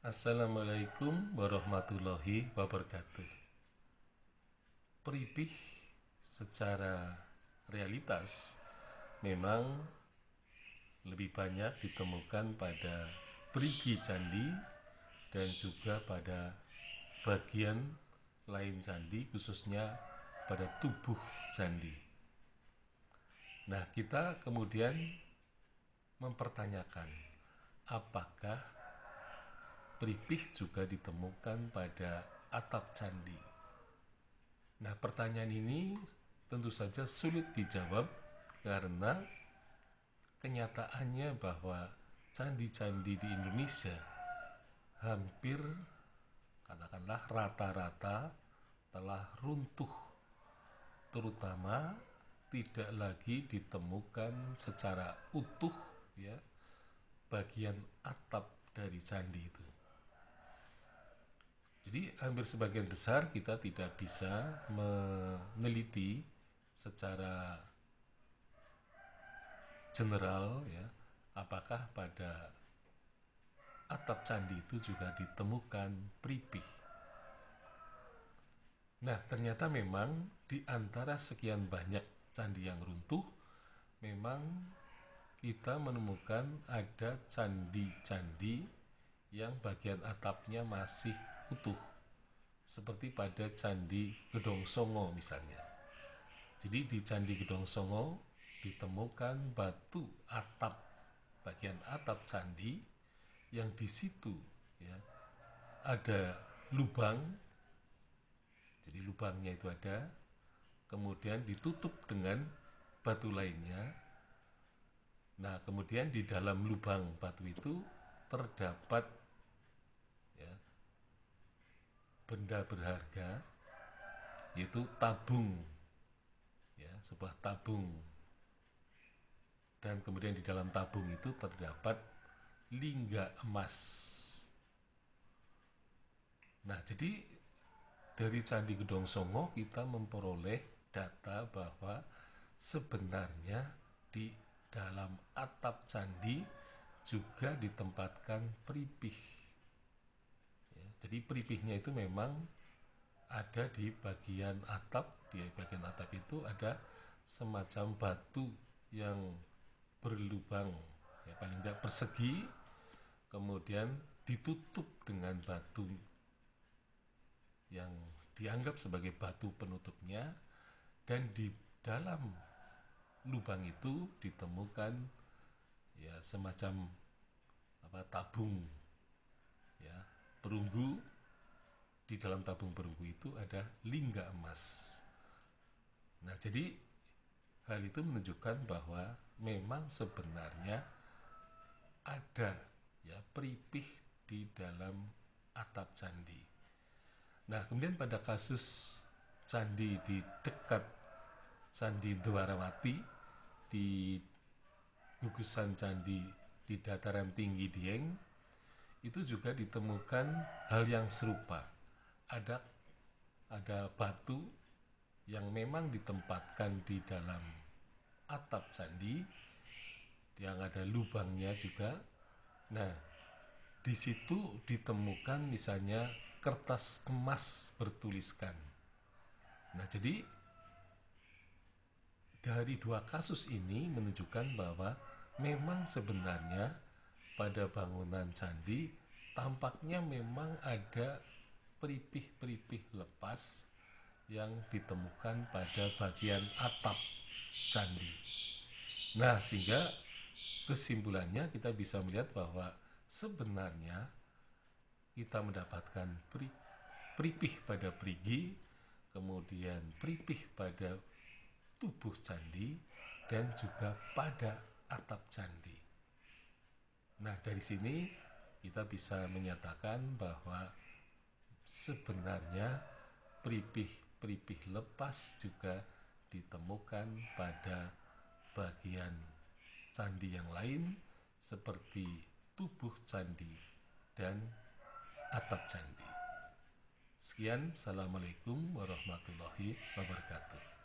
Assalamualaikum warahmatullahi wabarakatuh. Peripih secara realitas memang lebih banyak ditemukan pada perigi candi dan juga pada bagian lain candi, khususnya pada tubuh candi. Nah, kita kemudian mempertanyakan, apakah peripih juga ditemukan pada atap candi? Nah, pertanyaan ini tentu saja sulit dijawab karena kenyataannya bahwa candi-candi di Indonesia hampir, katakanlah rata-rata, telah runtuh, terutama tidak lagi ditemukan secara utuh ya bagian atap dari candi itu. Jadi hampir sebagian besar kita tidak bisa meneliti secara general ya apakah pada atap candi itu juga ditemukan peripih. Nah, ternyata memang di antara sekian banyak candi yang runtuh, memang kita menemukan ada candi-candi yang bagian atapnya masih utuh, seperti pada Candi Gedong Songo misalnya. Jadi di Candi Gedong Songo ditemukan batu atap, bagian atap candi yang di situ ya ada lubang. Jadi lubangnya itu ada, kemudian ditutup dengan batu lainnya. Nah, kemudian di dalam lubang batu itu terdapat ya benda berharga, yaitu tabung ya, sebuah tabung, dan kemudian di dalam tabung itu terdapat lingga emas. Nah, jadi dari Candi Gedong Songo kita memperoleh data bahwa sebenarnya di dalam atap candi juga ditempatkan peripih. Jadi peripihnya itu memang ada di bagian atap. Di bagian atap itu ada semacam batu yang berlubang, ya paling tidak persegi, kemudian ditutup dengan batu yang dianggap sebagai batu penutupnya, dan di dalam lubang itu ditemukan ya semacam tabung ya perunggu. Di dalam tabung perunggu itu ada lingga emas. Nah, jadi hal itu menunjukkan bahwa memang sebenarnya ada ya peripih di dalam atap candi. Nah, kemudian pada kasus candi di dekat Candi Dwarawati di gugusan candi di dataran tinggi Dieng, itu juga ditemukan hal yang serupa. Ada batu yang memang ditempatkan di dalam atap candi yang ada lubangnya juga. Nah, di situ ditemukan misalnya kertas emas bertuliskan. Nah, jadi dari dua kasus ini menunjukkan bahwa memang sebenarnya pada bangunan candi tampaknya memang ada peripih-peripih lepas yang ditemukan pada bagian atap candi. Nah, sehingga kesimpulannya kita bisa melihat bahwa sebenarnya kita mendapatkan peripih pada perigi, kemudian peripih pada tubuh candi, dan juga pada atap candi. Nah, dari sini kita bisa menyatakan bahwa sebenarnya peripih-peripih lepas juga ditemukan pada bagian candi yang lain seperti tubuh candi dan atap candi. Sekian, Assalamualaikum warahmatullahi wabarakatuh.